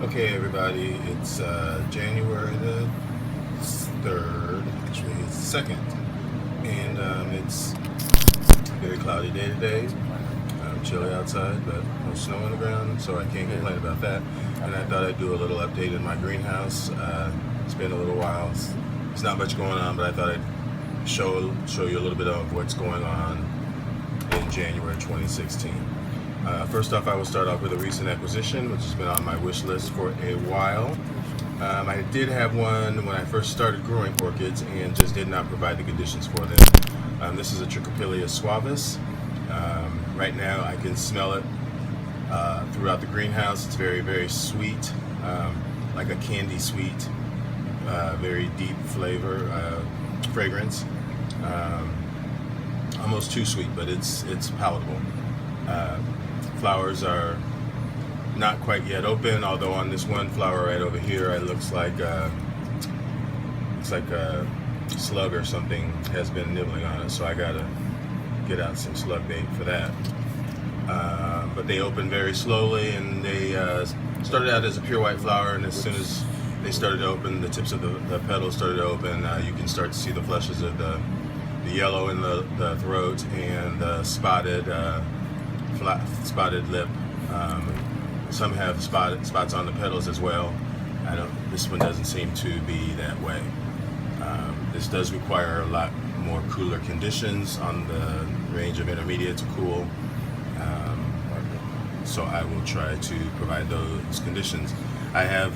Okay, everybody, it's January the 3rd, actually it's the 2nd, and it's a very cloudy day today. Chilly outside, but no snow on the ground, so I can't complain about that. And I thought I'd do a little update in my greenhouse. It's been a little while. There's not much going on, but I thought I'd show you a little bit of what's going on in January 2016. First off, I will start off with a recent acquisition, which has been on my wish list for a while. I did have one when I first started growing orchids and just did not provide the conditions for them. This is a Trichopilia suavis. Right now I can smell it throughout the greenhouse. It's very, very sweet, like a candy sweet, very deep flavor, fragrance. Almost too sweet, but it's palatable. Flowers are not quite yet open, although on this one flower right over here, it looks like a slug or something has been nibbling on it, so I gotta get out some slug bait for that. But they open very slowly, and they started out as a pure white flower, and as soon as they started to open, the tips of the petals started to open, you can start to see the flushes of the yellow in the throat and the spotted lip. Some have spots on the petals as well. This one doesn't seem to be that way. This does require a lot more cooler conditions on the range of intermediate to cool. So I will try to provide those conditions. I have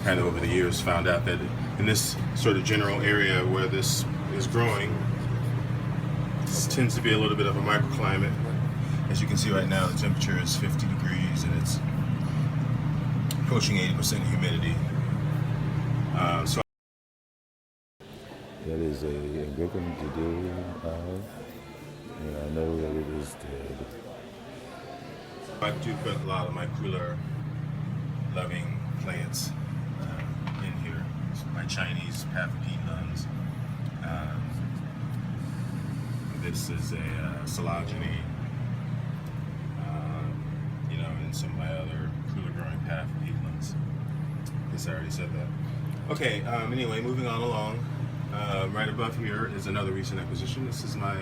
kind of over the years found out that in this sort of general area where this is growing, this tends to be a little bit of a microclimate. As you can see right now, the temperature is 50 degrees and it's approaching 80% humidity. So that is a Griffin Gigantea eye, and I know that it is dead. I do put a lot of my cooler loving plants in here. So my Chinese paphipetalums. This is a Silogeny. And some of my other cooler growing paphipetalums. Guess I already said that. Okay, anyway, moving on along. Right above here is another recent acquisition. This is my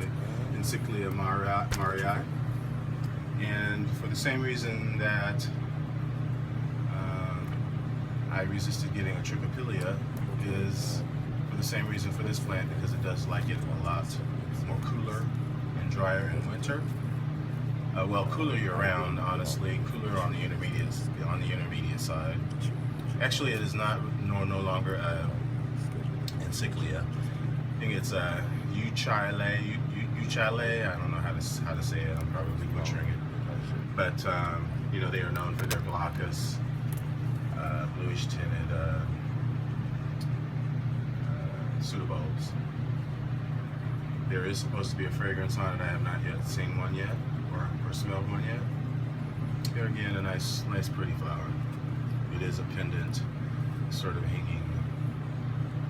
Encyclia Marii. And for the same reason that I resisted getting a Trichopilia, is for the same reason for this plant, because it does like it a lot more cooler and drier in winter. Well, cooler year-round, honestly. Cooler on the intermediate side. Actually, it is not no longer Encyclia. I think it's Uchile. I don't know how to say it. I'm probably butchering it. But they are known for their glaucous, bluish tinted pseudobulbs. There is supposed to be a fragrance on it. I have not yet seen one yet, or smelled one yet. Here again, a nice pretty flower. It is a pendant, sort of hanging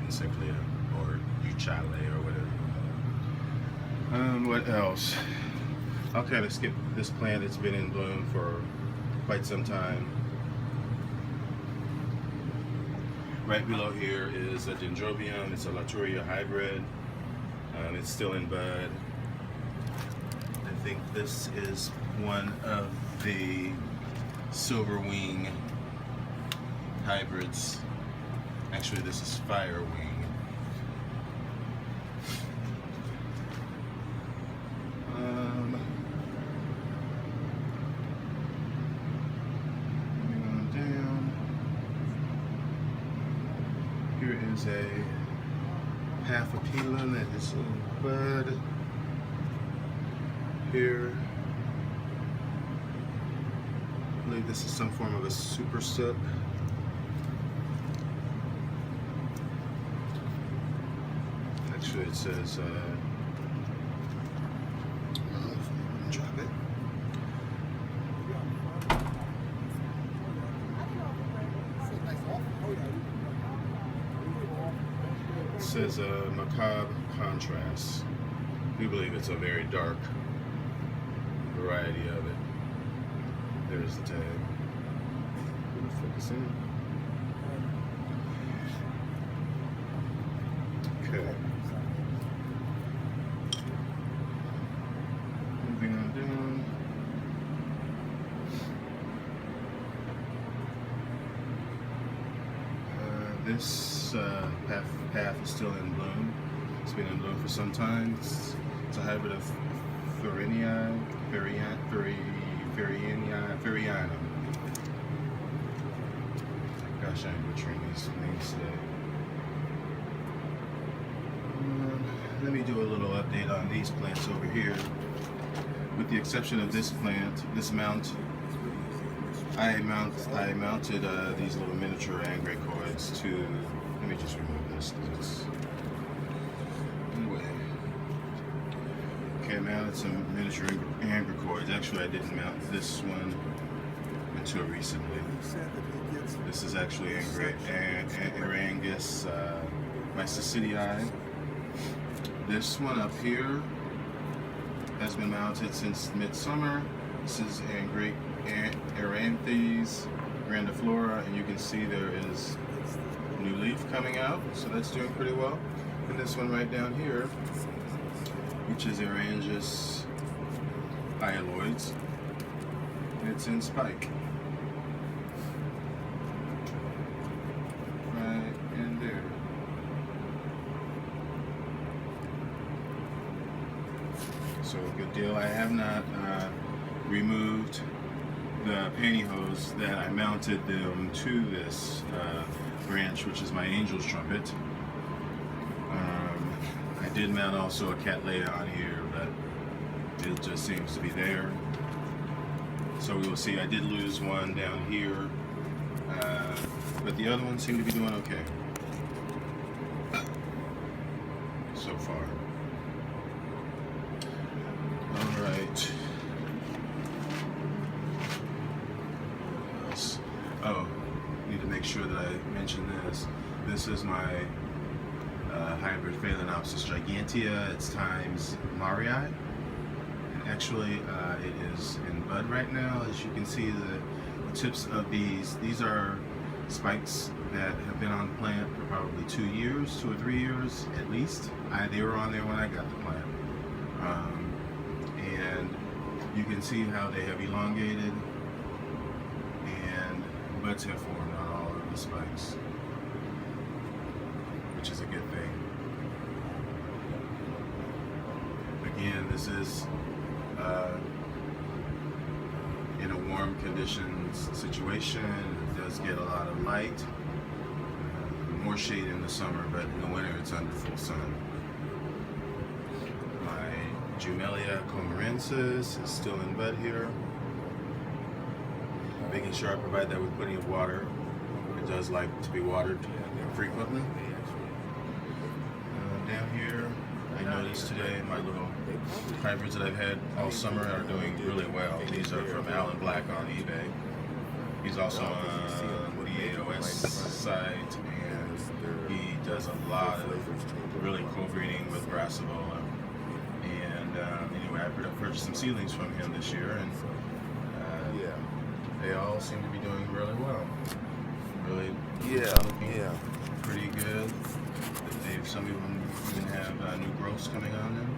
Encyclia or Uchile or whatever. What else? I'll kind of skip this plant. It's been in bloom for quite some time. Right below here is a Dendrobium. It's a Laturia hybrid. It's still in bud. I think this is one of the Silverwing hybrids. Actually, this is Firewing. Moving on down. Here is a paphipetalum that is in bud. Here, I believe this is some form of a super sook. Actually, it says, drop it. It says macabre contrast. We believe it's a very dark variety of it. There's the tag. Beautiful. See? Okay. Moving on down. This path is still in bloom. It's been in bloom for some time. It's a hybrid of Phalaenopsis, Phalaenopsis. Gosh, I'm butchering these names today. Let me do a little update on these plants over here. With the exception of this plant, this mount, I mounted these little miniature angrecoids to. Let me just remove this because it's in the way. Okay, I mounted some miniature angrecoids. Actually, I didn't mount this one until recently. This is actually Arangus mycocydii. This one up here has been mounted since midsummer. This is Aranthes grandiflora, and you can see there is new leaf coming out, so that's doing pretty well. And this one right down here, which is Arangus hyaloides, it's in spike. Right in there. So good deal. I have not removed the pantyhose that I mounted them to this branch, which is my angel's trumpet. I did mount also a cattleya on here, but it just seems to be there. So we will see. I did lose one down here, but the other ones seem to be doing okay so far. All right. Oh, need to make sure that I mention this. This is my hybrid Phalaenopsis gigantea. It's times Marii. And actually, it is in bud right now. As you can see, the tips of these are spikes that have been on the plant for probably 2 years, 2 or 3 years at least. They were on there when I got the plant. And you can see how they have elongated and buds have formed on all of the spikes, which is a good thing. Again, this is in a warm conditions situation. It does get a lot of light, more shade in the summer, but in the winter it's under full sun. My Jumelia comarensis is still in bud here. Making sure I provide that with plenty of water. It does like to be watered frequently. Down here, I noticed today my little hybrids that I've had all summer are doing really well. These are from Alan Black on eBay. He's also on the AOS site, and he does a lot of really co-breeding with Brassivola. And anyway, I purchased some seedlings from him this year, and they all seem to be doing really well. Really, looking pretty good. Some of them even have new growths coming on them.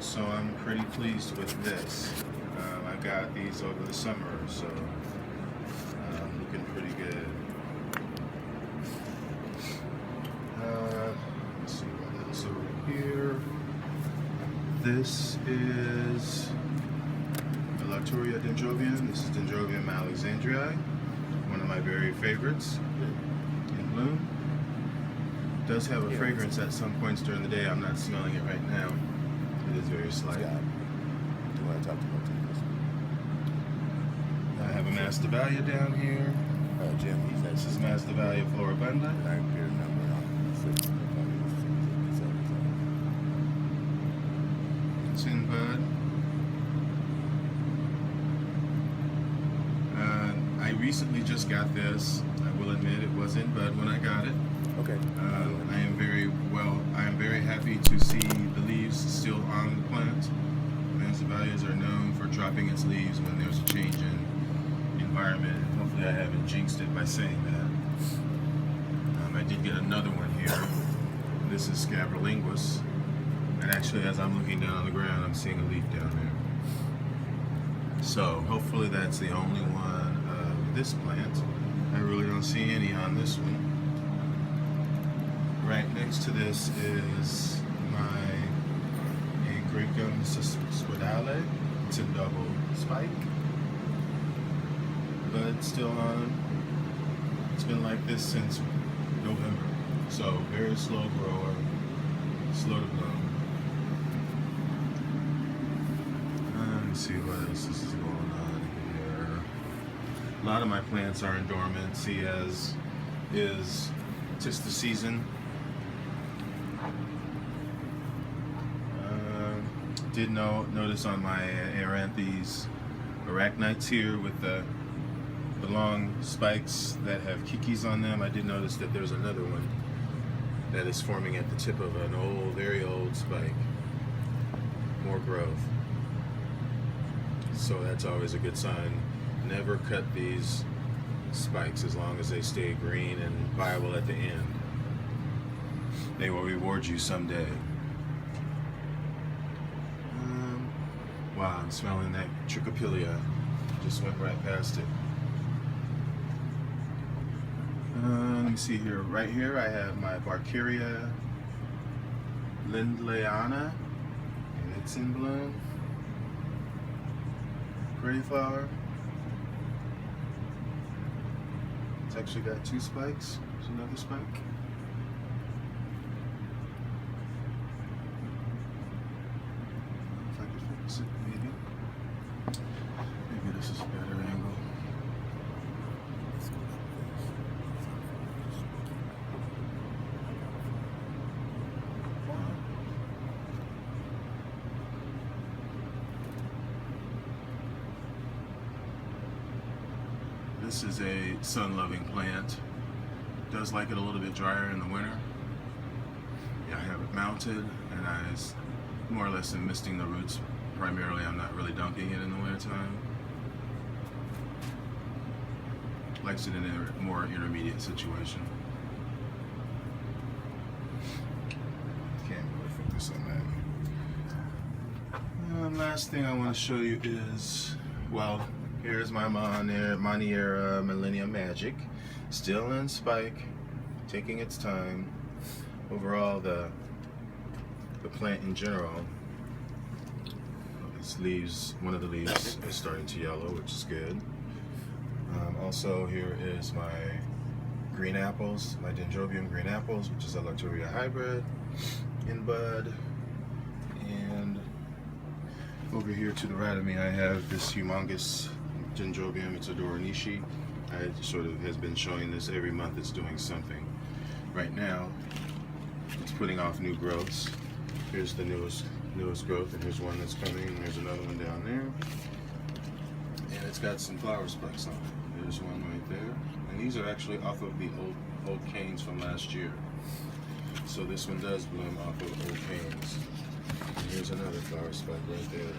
So I'm pretty pleased with this. I got these over the summer, so looking pretty good. Let's see what else over here. This is Lacturia dendrobium. This is Dendrobium alexandrii, one of my very favorites in bloom. It does have a fragrance at some points during the day. I'm not smelling it right now. It is very slight. Do you want to talk to me? I have a Masdevallia down here. Jim, This is Masdevallia floribunda. It's in bud. I recently just got this. I will admit it was in bud when I got it. Okay. I am very happy to see the leaves still on the plant. Masdevallias are known for dropping its leaves when there's a change in hopefully I haven't jinxed it by saying that. I did get another one here. This is Scabrilinguus. And actually, as I'm looking down on the ground, I'm seeing a leaf down there. So hopefully that's the only one of this plant. I really don't see any on this one. Right next to this is my Agricum squidale. It's in double spike. But still on. It's been like this since November. So very slow grower, slow to bloom. Let me see what else is going on here. A lot of my plants are in dormancy, as is just the season. Did notice on my Aranthes arachnites here with the long spikes that have kikis on them. I did notice that there's another one that is forming at the tip of an old, very old spike. More growth. So that's always a good sign. Never cut these spikes as long as they stay green and viable at the end. They will reward you someday. Wow, I'm smelling that trichopilia. Just went right past it. Let me see here. Right here I have my Barkeria lindleyana, and it's in bloom. Pretty flower. It's actually got 2 spikes. There's another spike. If I could focus it, maybe. Maybe this is a better angle. This is a sun-loving plant. Does like it a little bit drier in the winter. Yeah, I have it mounted, and I more or less am misting the roots. Primarily, I'm not really dunking it in the wintertime. Likes it in a more intermediate situation. Can't really focus on that. Last thing I want to show you is, well, here's my Monniera Millennium Magic, still in spike, taking its time. Overall, the plant in general, its leaves, one of the leaves is starting to yellow, which is good. Also, here is my green apples, my Dendrobium green apples, which is a Lactoria hybrid in bud. And over here to the right of me, I have this humongous Dendrobium. It's a Doranishi. I sort of has been showing this every month. It's doing something. Right now, it's putting off new growths. Here's the newest growth, and here's one that's coming, and there's another one down there. And it's got some flower spikes on it. There's one right there. And these are actually off of the old canes from last year. So this one does bloom off of old canes. And here's another flower spike right there.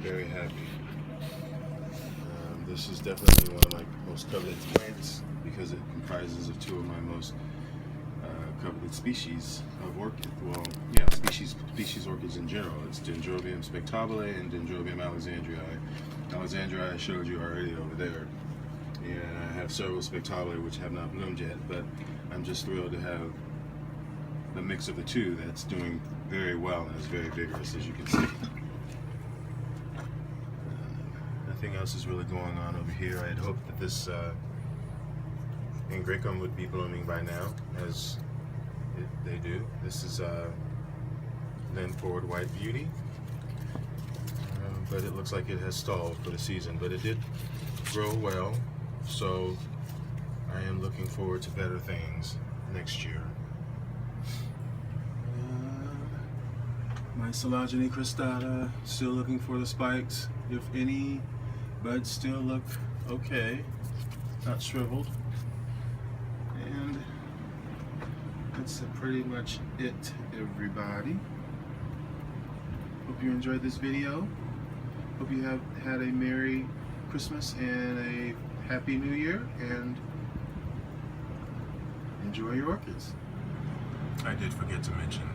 Very happy. This is definitely one of my most coveted plants because it comprises of 2 of my most coveted species of orchid. Well, yeah, species orchids in general. It's Dendrobium spectabile and Dendrobium alexandrii. Alexandrii I showed you already over there. And I have several spectabile which have not bloomed yet, but I'm just thrilled to have the mix of the 2 that's doing very well and is very vigorous, as you can see. Nothing else is really going on over here. I had hoped that this Agricum would be blooming by now, as they do. This is Linford White Beauty, but it looks like it has stalled for the season. But it did grow well, so I am looking forward to better things next year. My Silogene cristata, still looking for the spikes, if any. Buds still look okay, not shriveled. And that's pretty much it, everybody. Hope you enjoyed this video. Hope you have had a Merry Christmas and a Happy New Year and enjoy your orchids. I did forget to mention